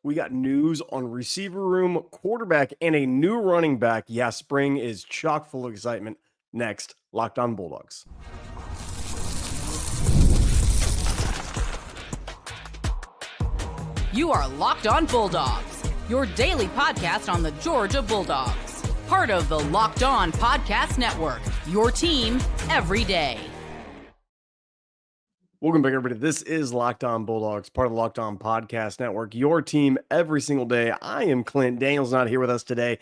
We got news on receiver room, quarterback, and a new running back. Yeah, spring is chock full of excitement. Next, Locked On Bulldogs. You are Locked On Bulldogs, your daily podcast on the Georgia Bulldogs. Part of the Locked On Podcast Network, your team every day. Welcome back, everybody. This is Locked On Bulldogs, part of the Locked On Podcast Network, your team every single day. I am Clint. Daniel's not here with us today,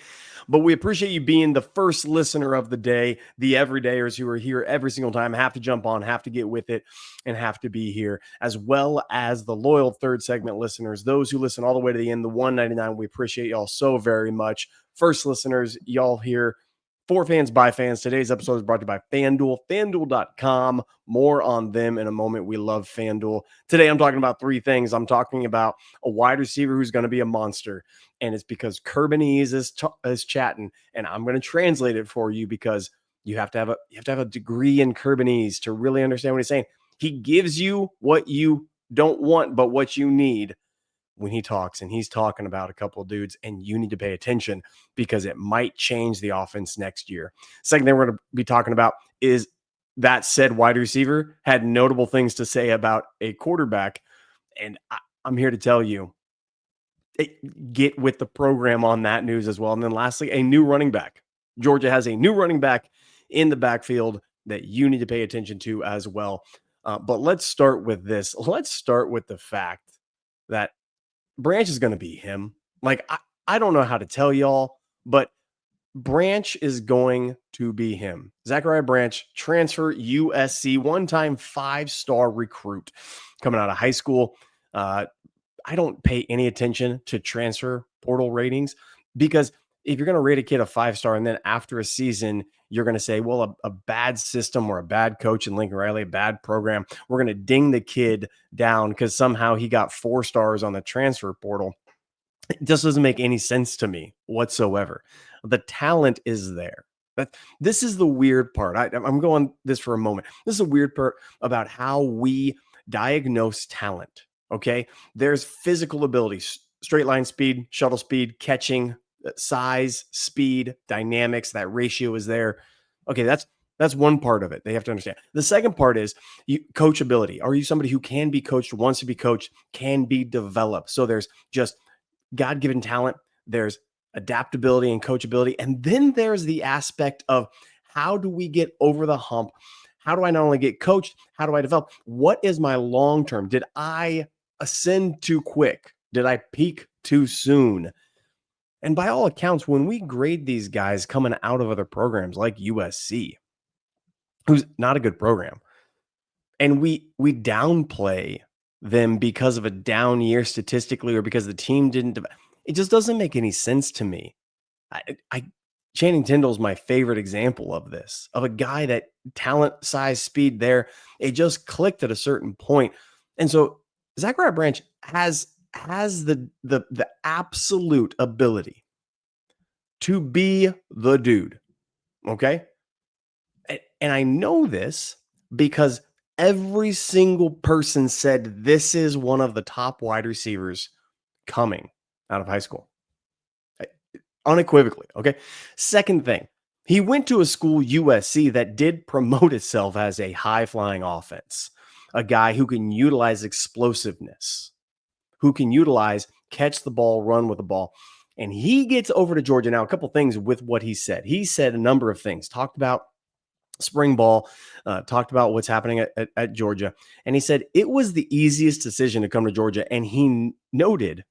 but we appreciate you being the first listener of the day. The everydayers who are here every single time have to jump on, have to get with it, and have to be here, as well as the loyal third segment listeners, those who listen all the way to the end, the 199. We appreciate y'all so very much. First listeners, y'all here. For fans, by fans. Today's episode is brought to you by FanDuel, FanDuel.com. More on them in a moment. We love FanDuel. Today, I'm talking about three things. I'm talking about a wide receiver who's going to be a monster, and it's because Kirby is chatting, and I'm going to translate it for you because you have to have a degree in Kirby to really understand what he's saying. He gives you what you don't want, but what you need when he talks, and he's talking about a couple of dudes, and you need to pay attention because it might change the offense next year. Second thing we're going to be talking about is that said wide receiver had notable things to say about a quarterback, and I'm here to tell you, get with the program on that news as well. And then lastly, a new running back. Georgia has a new running back in the backfield that you need to pay attention to as well. But let's start with this. Let's start with the fact that Branch is going to be him. Like, I don't know how to tell y'all, but Branch is going to be him. Zachariah Branch, transfer USC, one-time 5-star recruit coming out of high school. I don't pay any attention to transfer portal ratings because if you're going to rate a kid a 5-star and then after a season, you're going to say, well, a bad system or a bad coach in Lincoln Riley, a bad program, we're going to ding the kid down because somehow he got 4 stars on the transfer portal. It just doesn't make any sense to me whatsoever. The talent is there. This is the weird part. I'm going this for a moment. This is a weird part about how we diagnose talent. Okay. There's physical abilities, straight line speed, shuttle speed, catching, size, speed, dynamics, that ratio is there. Okay, that's one part of it. They have to understand. The second part is coachability. Are you somebody who can be coached, wants to be coached, can be developed? So there's just God-given talent, there's adaptability and coachability, and then there's the aspect of how do we get over the hump? How do I not only get coached, how do I develop? What is my long-term? Did I ascend too quick? Did I peak too soon? And by all accounts, when we grade these guys coming out of other programs like USC, who's not a good program, and we downplay them because of a down year statistically or because the team didn't, it just doesn't make any sense to me. Channing Tindall's my favorite example of this, of a guy that talent, size, speed there, it just clicked at a certain point. And so Zachariah Branch has the absolute ability to be the dude. Okay. And I know this because every single person said this is one of the top wide receivers coming out of high school. Unequivocally. Okay. Second thing, he went to a school, USC, that did promote itself as a high flying offense, a guy who can utilize explosiveness, who can utilize, catch the ball, run with the ball. And he gets over to Georgia. Now, a couple things with what he said. He said a number of things, talked about spring ball, talked about what's happening at Georgia. And he said it was the easiest decision to come to Georgia. And he noted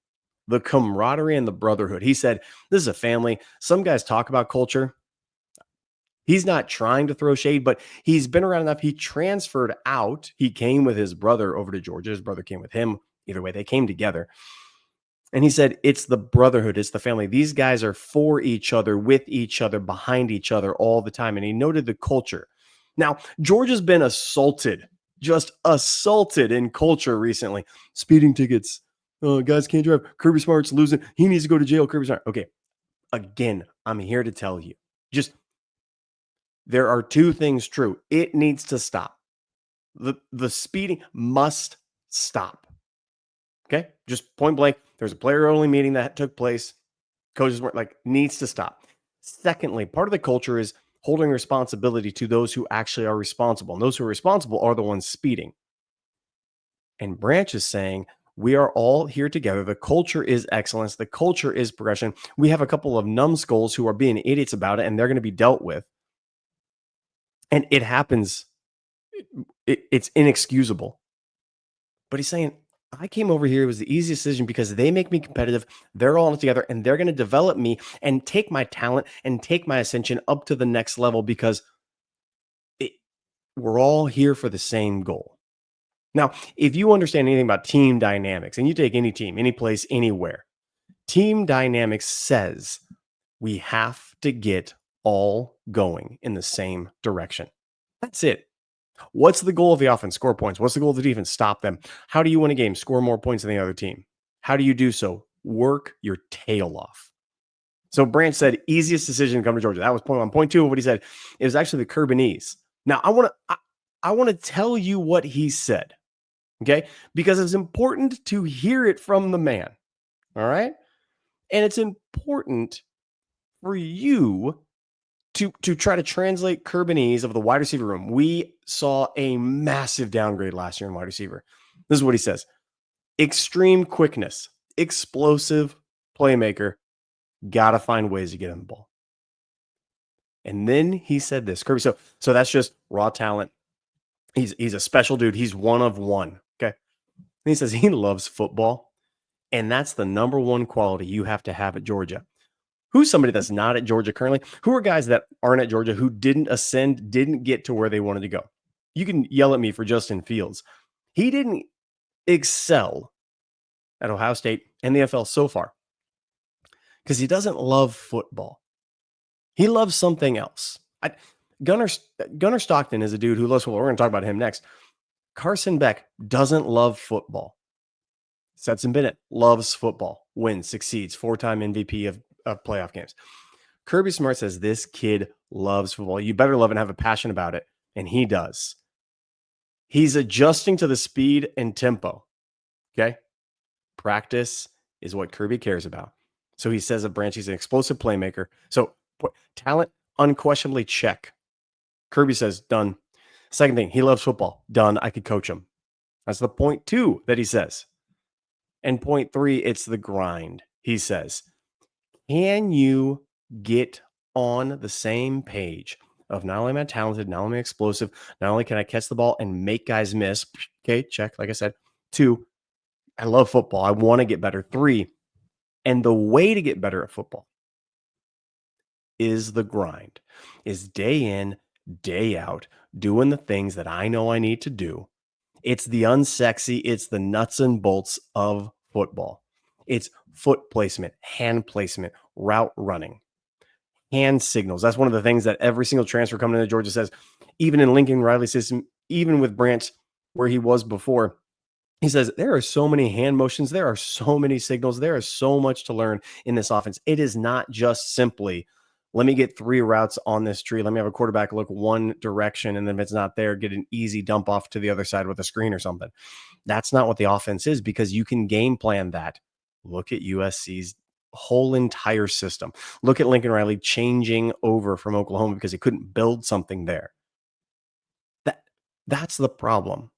the camaraderie and the brotherhood. He said, this is a family. Some guys talk about culture. He's not trying to throw shade, but he's been around enough. He transferred out. He came with his brother over to Georgia. His brother came with him. Either way, they came together. And he said, it's the brotherhood. It's the family. These guys are for each other, with each other, behind each other all the time. And he noted the culture. Now, Georgia's been assaulted, just assaulted in culture recently. Speeding tickets. Guys can't drive. Kirby Smart's losing. He needs to go to jail. Kirby Smart. Okay. Again, I'm here to tell you, just there are two things true. It needs to stop. The speeding must stop. Okay. Just point blank. There's a player-only meeting that took place. Coaches weren't like, needs to stop. Secondly, part of the culture is holding responsibility to those who actually are responsible. And those who are responsible are the ones speeding. And Branch is saying, we are all here together. The culture is excellence. The culture is progression. We have a couple of numbskulls who are being idiots about it, and they're going to be dealt with. And it happens. It's inexcusable. But he's saying, I came over here. It was the easiest decision because they make me competitive. They're all in it together, and they're going to develop me and take my talent and take my ascension up to the next level because we're all here for the same goal. Now, if you understand anything about team dynamics, and you take any team, any place, anywhere, team dynamics says we have to get all going in the same direction. That's it. What's the goal of the offense? Score points. What's the goal of the defense? Stop them. How do you win a game? Score more points than the other team. How do you do so? Work your tail off. So Branch said, easiest decision to come to Georgia. That was point one. Point two of what he said, it was actually the Kirbynese. Now, I want to tell you what he said, okay? Because it's important to hear it from the man, all right? And it's important for you to try to translate Kirbynese of the wide receiver room. We saw a massive downgrade last year in wide receiver. This is what he says. Extreme quickness, explosive playmaker, got to find ways to get him the ball. And then he said this, Kirby. So that's just raw talent. He's a special dude. He's one of one. Okay. And he says he loves football. And that's the number one quality you have to have at Georgia. Who's somebody that's not at Georgia currently? Who are guys that aren't at Georgia who didn't ascend, didn't get to where they wanted to go? You can yell at me for Justin Fields. He didn't excel at Ohio State and the NFL so far because he doesn't love football. He loves something else. Gunnar Stockton is a dude who loves football. We're going to talk about him next. Carson Beck doesn't love football. Stetson Bennett loves football, wins, succeeds, 4-time MVP of playoff games. Kirby Smart says this kid loves football. You better love and have a passion about it. And he does. He's adjusting to the speed and tempo. Okay. Practice is what Kirby cares about. So he says of Branch, he's an explosive playmaker. So talent, unquestionably check. Kirby says, done. Second thing, he loves football. Done. I could coach him. That's the point two that he says. And point three, it's the grind. He says, can you get on the same page of not only am I talented, not only am I explosive, not only can I catch the ball and make guys miss. Okay, check. Like I said. 2, I love football. I want to get better. 3, and the way to get better at football is the grind, is day in, day out, doing the things that I know I need to do. It's the unsexy, it's the nuts and bolts of football. It's foot placement, hand placement, route running, hand signals. That's one of the things that every single transfer coming into Georgia says, even in Lincoln Riley's system, even with Branch, where he was before, he says, there are so many hand motions. There are so many signals. There is so much to learn in this offense. It is not just simply, let me get 3 routes on this tree. Let me have a quarterback look one direction, and then if it's not there, get an easy dump off to the other side with a screen or something. That's not what the offense is, because you can game plan that. Look at USC's whole entire system. Look at Lincoln Riley changing over from Oklahoma because he couldn't build something there. That's the problem.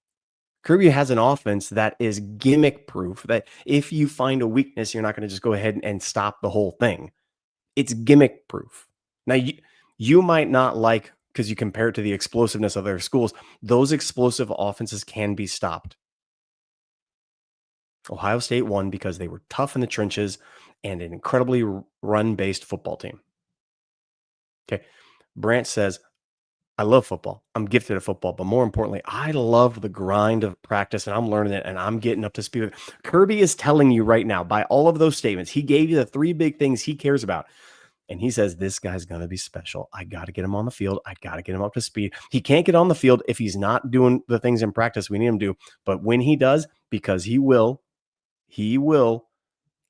Kirby has an offense that is gimmick proof, that if you find a weakness, you're not going to just go ahead and stop the whole thing. It's gimmick proof. Now, you might not like, because you compare it to the explosiveness of their schools, those explosive offenses can be stopped. Ohio State won because they were tough in the trenches and an incredibly run-based football team. Okay. Branch says, I love football. I'm gifted at football, but more importantly, I love the grind of practice, and I'm learning it, and I'm getting up to speed with it. Kirby is telling you right now, by all of those statements, he gave you the 3 big things he cares about. And he says, this guy's going to be special. I got to get him on the field. I got to get him up to speed. He can't get on the field if he's not doing the things in practice we need him to do. But when he does, because he will,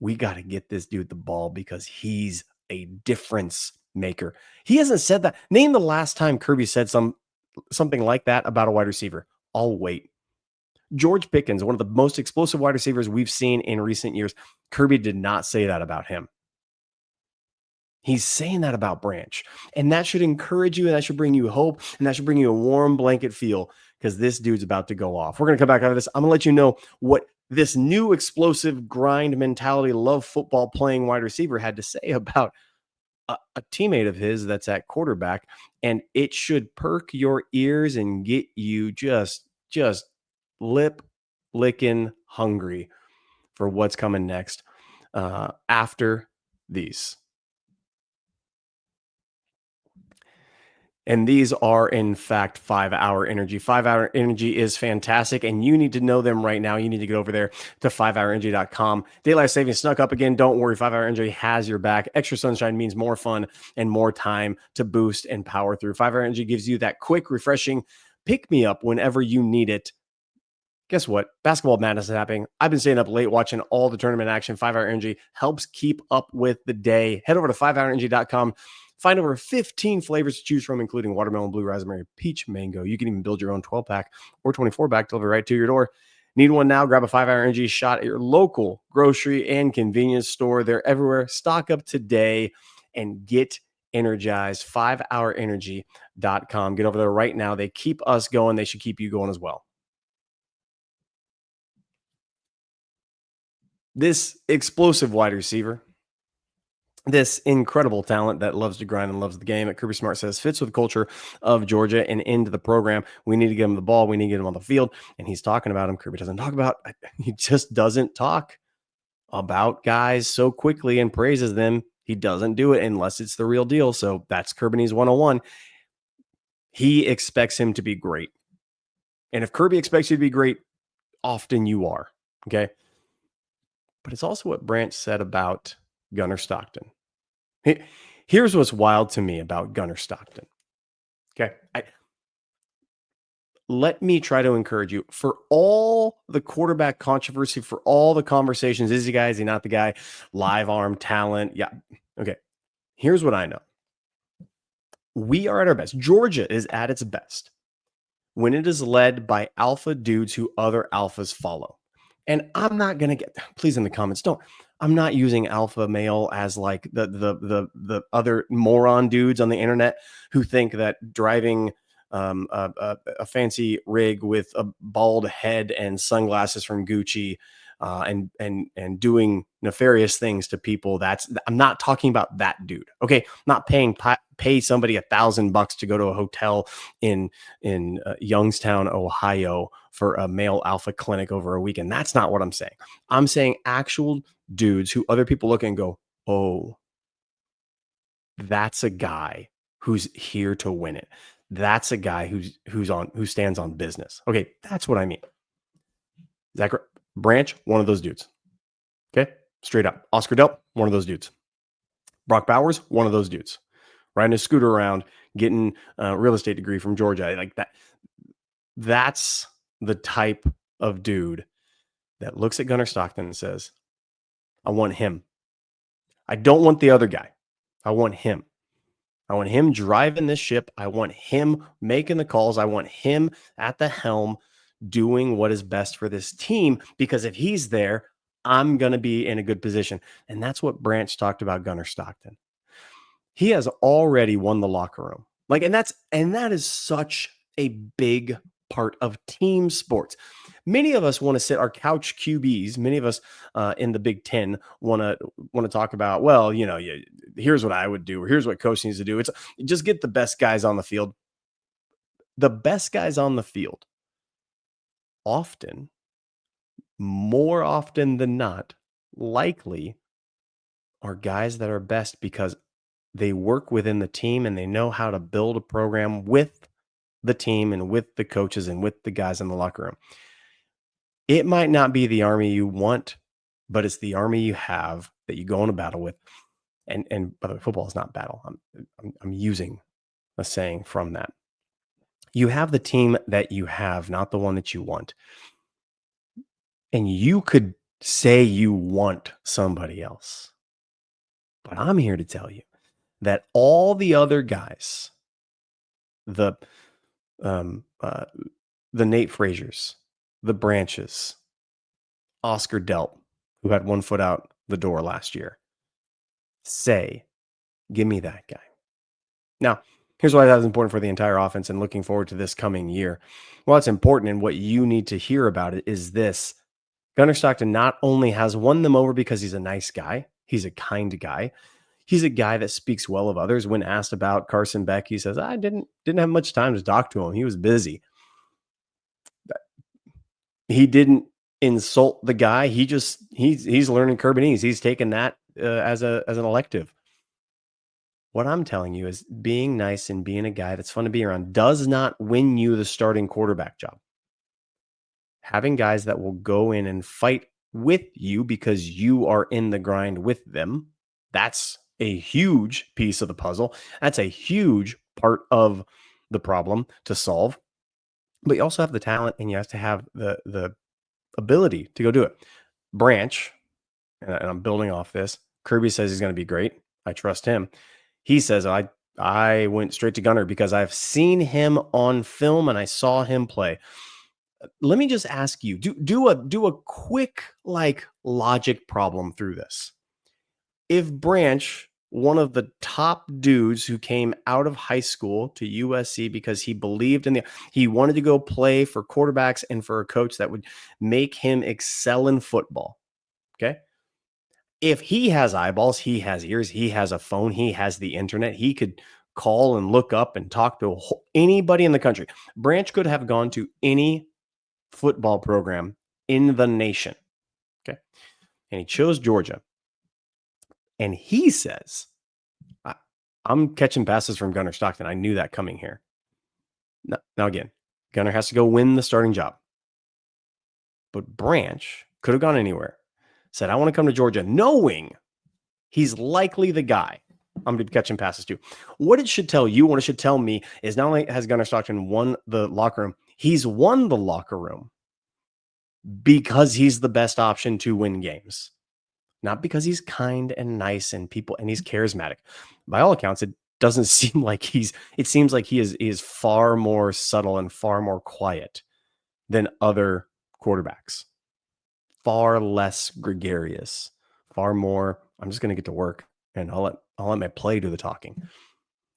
we got to get this dude the ball because he's a difference maker. He hasn't said that. Name the last time Kirby said something like that about a wide receiver. I'll wait. George Pickens, one of the most explosive wide receivers we've seen in recent years. Kirby did not say that about him. He's saying that about Branch. And that should encourage you, and that should bring you hope, and that should bring you a warm blanket feel because this dude's about to go off. We're going to come back out of this. I'm going to let you know what this new explosive grind mentality, love football playing wide receiver had to say about a teammate of his that's at quarterback. And it should perk your ears and get you just lip licking hungry for what's coming next after these. And these are, in fact, 5-Hour Energy. 5-Hour Energy is fantastic, and you need to know them right now. You need to get over there to 5hourenergy.com. Daylight savings snuck up again. Don't worry. 5-Hour Energy has your back. Extra sunshine means more fun and more time to boost and power through. 5-Hour Energy gives you that quick, refreshing pick-me-up whenever you need it. Guess what? Basketball madness is happening. I've been staying up late watching all the tournament action. 5-Hour Energy helps keep up with the day. Head over to 5hourenergy.com. Find over 15 flavors to choose from, including watermelon, blue raspberry, peach, mango. You can even build your own 12-pack or 24-pack delivered right to your door. Need one now? Grab a 5-Hour Energy shot at your local grocery and convenience store. They're everywhere. Stock up today and get energized. 5hourenergy.com. Get over there right now. They keep us going. They should keep you going as well. This explosive wide receiver, this incredible talent that loves to grind and loves the game, at Kirby Smart says fits with the culture of Georgia and into the program. We need to get him the ball. We need to get him on the field. And he's talking about him. Kirby doesn't talk about, he just doesn't talk about guys so quickly and praises them. He doesn't do it unless it's the real deal. So that's Kirby's 101. He expects him to be great. And if Kirby expects you to be great, often you are. Okay. But it's also what Branch said about Gunnar Stockton. Here's what's wild to me about Gunnar Stockton. Okay. Let me try to encourage you, for all the quarterback controversy, for all the conversations, is he guy, is he not the guy, live arm talent? Yeah. Okay. Here's what I know. We are at our best. Georgia is at its best when it is led by alpha dudes who other alphas follow. And I'm not going to get, please in the comments, I'm not using alpha male as like the other moron dudes on the internet who think that driving a fancy rig with a bald head and sunglasses from Gucci and doing nefarious things to people. I'm not talking about that dude. Okay. I'm not pay somebody $1,000 to go to a hotel in Youngstown, Ohio for a male alpha clinic over a weekend. That's not what I'm saying. I'm saying actual dudes who other people look and go, oh, that's a guy who's here to win it. That's a guy who stands on business. Okay, that's what I mean. Zach Branch, one of those dudes. Okay, straight up. Oscar Delp, one of those dudes. Brock Bowers, one of those dudes. Riding a scooter around, getting a real estate degree from Georgia, like that. That's the type of dude that looks at Gunnar Stockton and says, I want him. I don't want the other guy. I want him. I want him driving this ship. I want him making the calls. I want him at the helm doing what is best for this team, because if he's there, I'm going to be in a good position. And that's what Branch talked about Gunnar Stockton. He has already won the locker room. And that is such a big part of team sports. Many of us want to sit our couch QBs. Many of us in the Big Ten want to talk about, well, here's what I would do, or here's what coach needs to do. It's just get the best guys on the field. The best guys on the field more often than not, likely are guys that are best because they work within the team and they know how to build a program with the team and with the coaches and with the guys in the locker room. It might not be the army you want, but it's the army you have that you go into battle with. And by the way, football is not battle. I'm using a saying from that. You have the team that you have, not the one that you want. And you could say you want somebody else. But I'm here to tell you that all the other guys, the Nate Fraziers, the branches, Oscar Delp, who had one foot out the door last year, say, give me that guy. Now, here's why that's important for the entire offense and looking forward to this coming year. Well, it's important, and what you need to hear about it is this. Gunnar Stockton not only has won them over because he's a nice guy, he's a kind guy. He's a guy that speaks well of others. When asked about Carson Beck, he says, I didn't have much time to talk to him. He was busy. He didn't insult the guy. He's learning Kirbyese. He's taken that as an elective. What I'm telling you is being nice and being a guy that's fun to be around does not win you the starting quarterback job. Having guys that will go in and fight with you because you are in the grind with them, that's a huge piece of the puzzle. That's a huge part of the problem to solve. But you also have the talent and you have to have the ability to go do it. Branch, and I'm building off this, Kirby says he's going to be great. I trust him. He says, I went straight to Gunnar because I've seen him on film and I saw him play. Let me just ask you, do a quick logic problem through this. If Branch, one of the top dudes who came out of high school to USC because he believed he wanted to go play for quarterbacks and for a coach that would make him excel in football. Okay. If he has eyeballs, he has ears, he has a phone, he has the internet, he could call and look up and talk to anybody in the country. Branch could have gone to any football program in the nation. Okay. And he chose Georgia. And he says, I'm catching passes from Gunnar Stockton. I knew that coming here. Now again, Gunnar has to go win the starting job. But Branch could have gone anywhere. Said, I want to come to Georgia, knowing he's likely the guy I'm going to be catching passes to. What it should tell you, what it should tell me, is not only has Gunnar Stockton won the locker room, he's won the locker room because he's the best option to win games. Not because he's kind and nice and he's charismatic. By all accounts, it doesn't seem like it seems like he is far more subtle and far more quiet than other quarterbacks. Far less gregarious, far more, I'm just going to get to work and I'll let my play do the talking.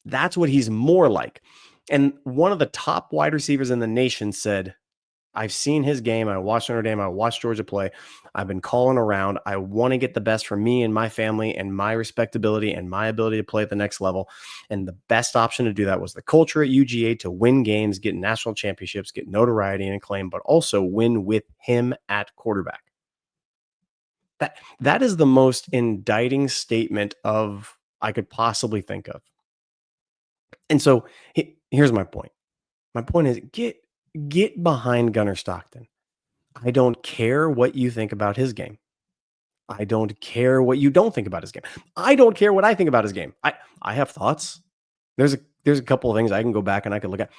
That's what he's more like. And one of the top wide receivers in the nation said, I've seen his game. I watched Notre Dame. I watched Georgia play. I've been calling around. I want to get the best for me and my family and my respectability and my ability to play at the next level. And the best option to do that was the culture at UGA to win games, get national championships, get notoriety and acclaim, but also win with him at quarterback. That is the most indicting statement of I could possibly think of. And so here's my point. My point is get behind Gunnar Stockton. I don't care what you think about his game. I don't care what you don't think about his game. I don't care what I think about his game. I have thoughts. There's a couple of things I can go back and I could look at.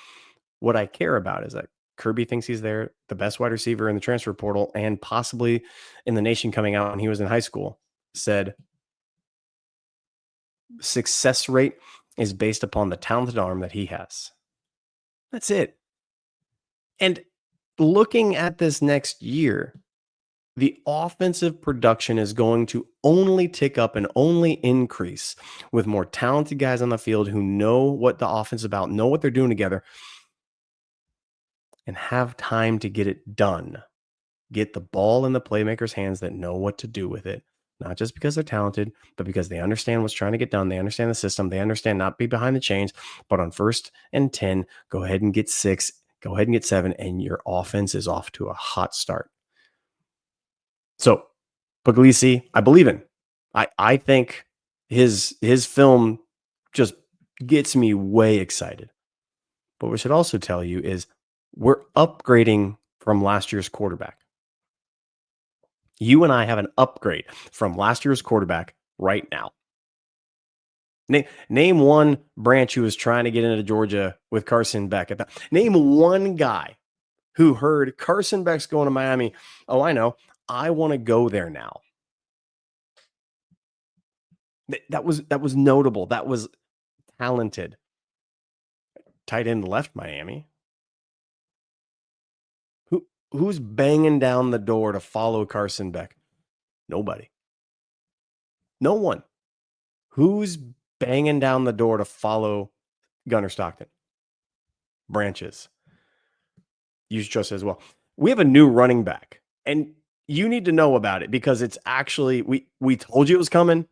What I care about is that Kirby thinks he's the best wide receiver in the transfer portal and possibly in the nation coming out when he was in high school. Said success rate is based upon the talented arm that he has. That's it. And looking at this next year, the offensive production is going to only tick up and only increase with more talented guys on the field who know what the offense is about, know what they're doing together, and have time to get it done. Get the ball in the playmakers' hands that know what to do with it. Not just because they're talented, but because they understand what's trying to get done. They understand the system. They understand not be behind the chains, but on 1st and 10, go ahead and get 6, go ahead and get 7, and your offense is off to a hot start. So, Puglisi, I believe in. I think his film just gets me way excited. But what we should also tell you is we're upgrading from last year's quarterback. You and I have an upgrade from last year's quarterback right now. Name one Branch who was trying to get into Georgia with Carson Beck. Name one guy who heard Carson Beck's going to Miami. Oh, I know. I want to go there now. That was notable. That was talented. Tight end left Miami. who's banging down the door to follow Carson Beck? Nobody. No one. Who's banging down the door to follow Gunner Stockton? Branches. Use trust as well. We have a new running back, and you need to know about it because it's actually we told you it was coming.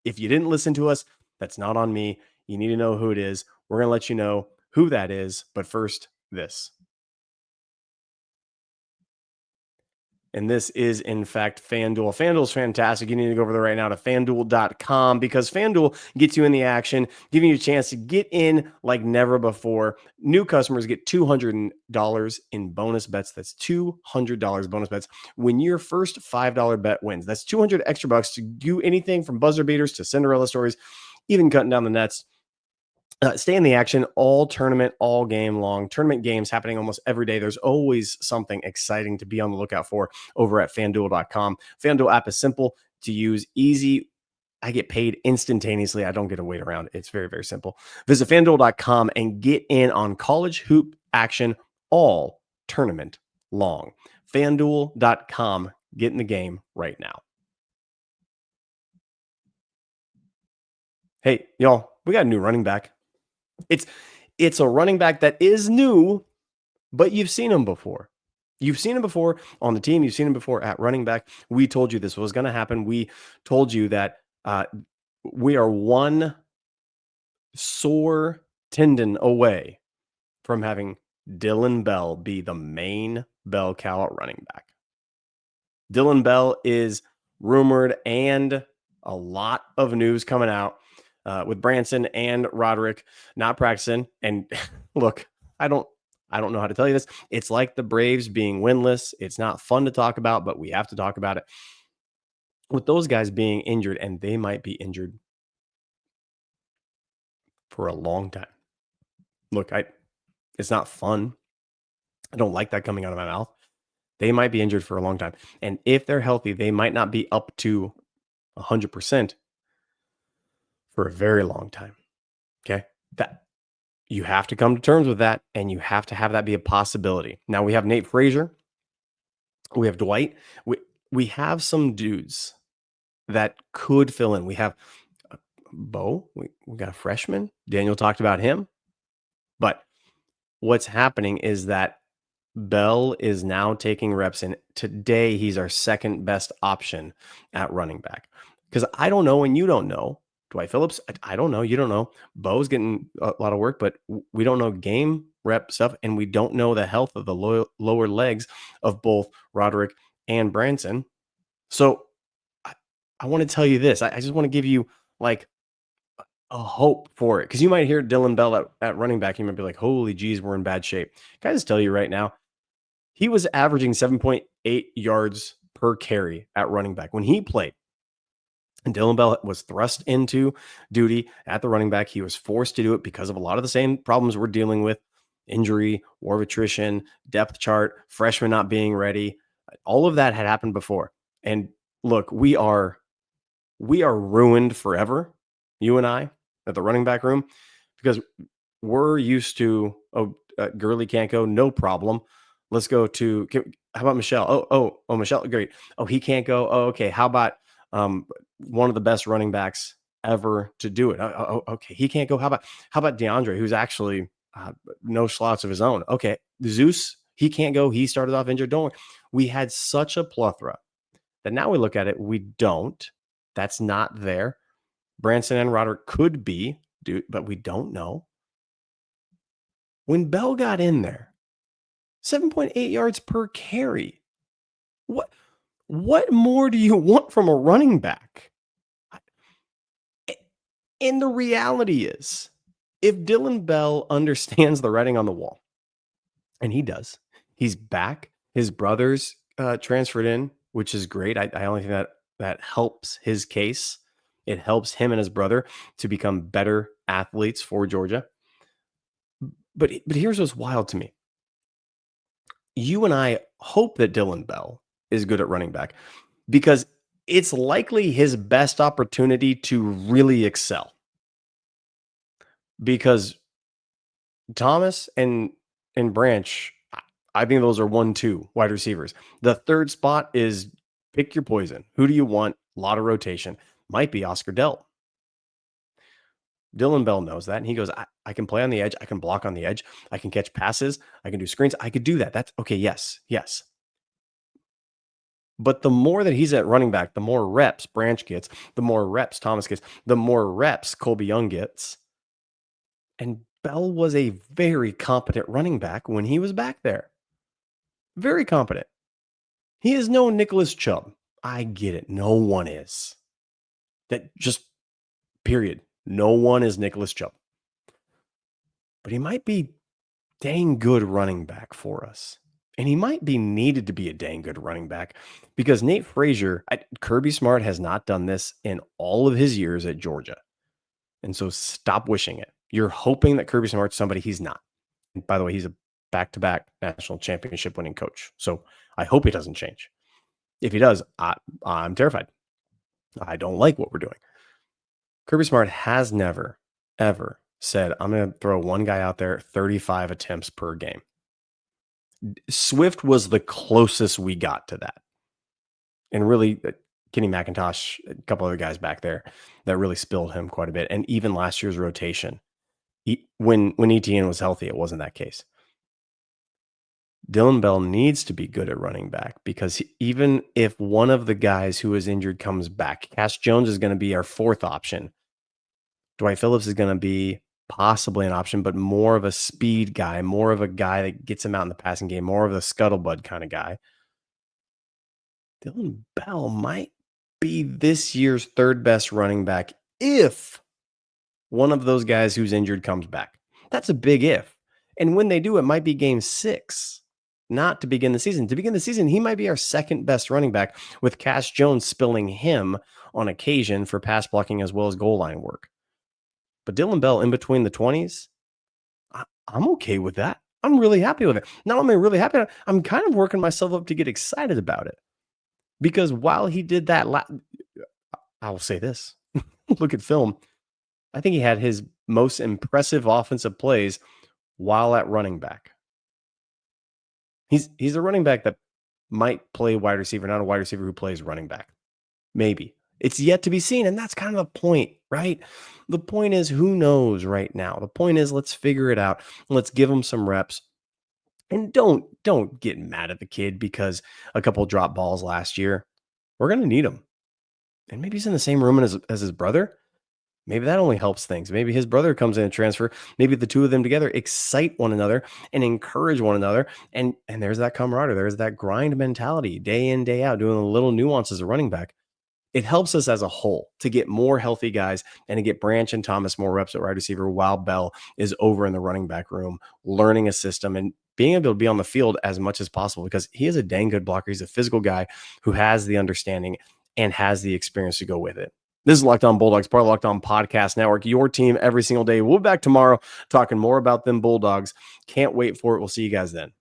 If you didn't listen to us, that's not on me. You need to know who it is. We're going to let you know who that is. But first, this. And this is, in fact, FanDuel. FanDuel's fantastic. You need to go over there right now to FanDuel.com because FanDuel gets you in the action, giving you a chance to get in like never before. New customers get $200 in bonus bets. That's $200 bonus bets when your first $5 bet wins. That's 200 extra bucks to do anything from buzzer beaters to Cinderella stories, even cutting down the nets. Stay in the action all tournament, all game long. Tournament games happening almost every day. There's always something exciting to be on the lookout for over at FanDuel.com. FanDuel app is simple to use, easy. I get paid instantaneously. I don't get to wait around. It's very, very simple. Visit FanDuel.com and get in on college hoop action all tournament long. FanDuel.com. Get in the game right now. Hey, y'all, we got a new running back. It's a running back that is new, but you've seen him before. You've seen him before on the team. You've seen him before at running back. We told you this was going to happen. We told you that we are one sore tendon away from having Dylan Bell be the main bell cow at running back. Dylan Bell is rumored and a lot of news coming out with Branson and Roderick not practicing. And look, I don't know how to tell you this. It's like the Braves being winless. It's not fun to talk about, but we have to talk about it. With those guys being injured, and they might be injured for a long time. Look, it's not fun. I don't like that coming out of my mouth. They might be injured for a long time. And if they're healthy, they might not be up to 100% for a very long time. Okay. That you have to come to terms with that, and you have to have that be a possibility. Now we have Nate Frazier. We have Dwight. We have some dudes that could fill in. We have Bo. We got a freshman. Daniel talked about him. But what's happening is that Bell is now taking reps, and today he's our second best option at running back. Because I don't know, and you don't know. Dwight Phillips, I don't know. You don't know. Bo's getting a lot of work, but we don't know game rep stuff, and we don't know the health of the lower legs of both Roderick and Branson. So I want to tell you this. I just want to give you like a hope for it, because you might hear Dylan Bell at running back. You might be like, holy geez, we're in bad shape. Can I just tell you right now, he was averaging 7.8 yards per carry at running back when he played. And Dylan Bell was thrust into duty at the running back. He was forced to do it because of a lot of the same problems we're dealing with: injury, war of attrition, depth chart, freshmen not being ready. All of that had happened before. And look, we are ruined forever, you and I, at the running back room, because we're used to, Gurley can't go, no problem. Let's go to, how about Michelle? Oh, Michelle, great. Oh, he can't go. Oh, okay. How about one of the best running backs ever to do it? Okay, he can't go. How about DeAndre, who's actually no slots of his own? Okay, Zeus, he can't go. He started off injured. Don't worry. We had such a plethora that now we look at it, we don't. That's not there. Branson and Roderick could be, but we don't know. When Bell got in there, 7.8 yards per carry. What more do you want from a running back? And the reality is, if Dylan Bell understands the writing on the wall, and he does, he's back. His brother's transferred in, which is great. I only think that helps his case. It helps him and his brother to become better athletes for Georgia. But here's what's wild to me. You and I hope that Dylan Bell is good at running back, because it's likely his best opportunity to really excel. Because Thomas and Branch, I think those are 1-2 wide receivers. The third spot is pick your poison. Who do you want? A lot of rotation. Might be Oscar Dell. Dylan Bell knows that. And he goes, I can play on the edge. I can block on the edge. I can catch passes. I can do screens. I could do that. That's okay. Yes. Yes. But the more that he's at running back, the more reps Branch gets, the more reps Thomas gets, the more reps Colby Young gets. And Bell was a very competent running back when he was back there. Very competent. He is no Nicholas Chubb. I get it. No one is. That just, period. No one is Nicholas Chubb. But he might be dang good running back for us. And he might be needed to be a dang good running back because Nate Frazier, Kirby Smart has not done this in all of his years at Georgia. And so stop wishing it. You're hoping that Kirby Smart's somebody he's not. And by the way, he's a back-to-back national championship winning coach. So I hope he doesn't change. If he does, I'm terrified. I don't like what we're doing. Kirby Smart has never, ever said, I'm going to throw one guy out there 35 attempts per game. Swift was the closest we got to that. And really, Kenny McIntosh, a couple other guys back there that really spilled him quite a bit. And even last year's rotation, when Etienne was healthy, it wasn't that case. Dylan Bell needs to be good at running back because even if one of the guys who is injured comes back, Cash Jones is going to be our fourth option. Dwight Phillips is going to be possibly an option, but more of a speed guy, more of a guy that gets him out in the passing game, more of the scuttlebutt kind of guy. Dylan Bell might be this year's third best running back if one of those guys who's injured comes back. That's a big if. And when they do, it might be game 6, not to begin the season. To begin the season, he might be our second best running back with Cash Jones spilling him on occasion for pass blocking as well as goal line work. But Dylan Bell in between the 20s, I'm okay with that. I'm really happy with it. Not only really happy, I'm kind of working myself up to get excited about it. Because while he did that, I will say this. Look at film. I think he had his most impressive offensive plays while at running back. He's a running back that might play wide receiver, not a wide receiver who plays running back. Maybe. It's yet to be seen, and that's kind of the point, right? The point is, who knows right now? The point is, let's figure it out. Let's give him some reps. And don't get mad at the kid because a couple drop balls last year. We're going to need him. And maybe he's in the same room as his brother. Maybe that only helps things. Maybe his brother comes in and transfer. Maybe the two of them together excite one another and encourage one another. And there's that camaraderie. There's that grind mentality day in, day out, doing the little nuances of running back. It helps us as a whole to get more healthy guys and to get Branch and Thomas more reps at wide receiver while Bell is over in the running back room, learning a system and being able to be on the field as much as possible because he is a dang good blocker. He's a physical guy who has the understanding and has the experience to go with it. This is Locked On Bulldogs, part of Locked On Podcast Network, your team every single day. We'll be back tomorrow talking more about them Bulldogs. Can't wait for it. We'll see you guys then.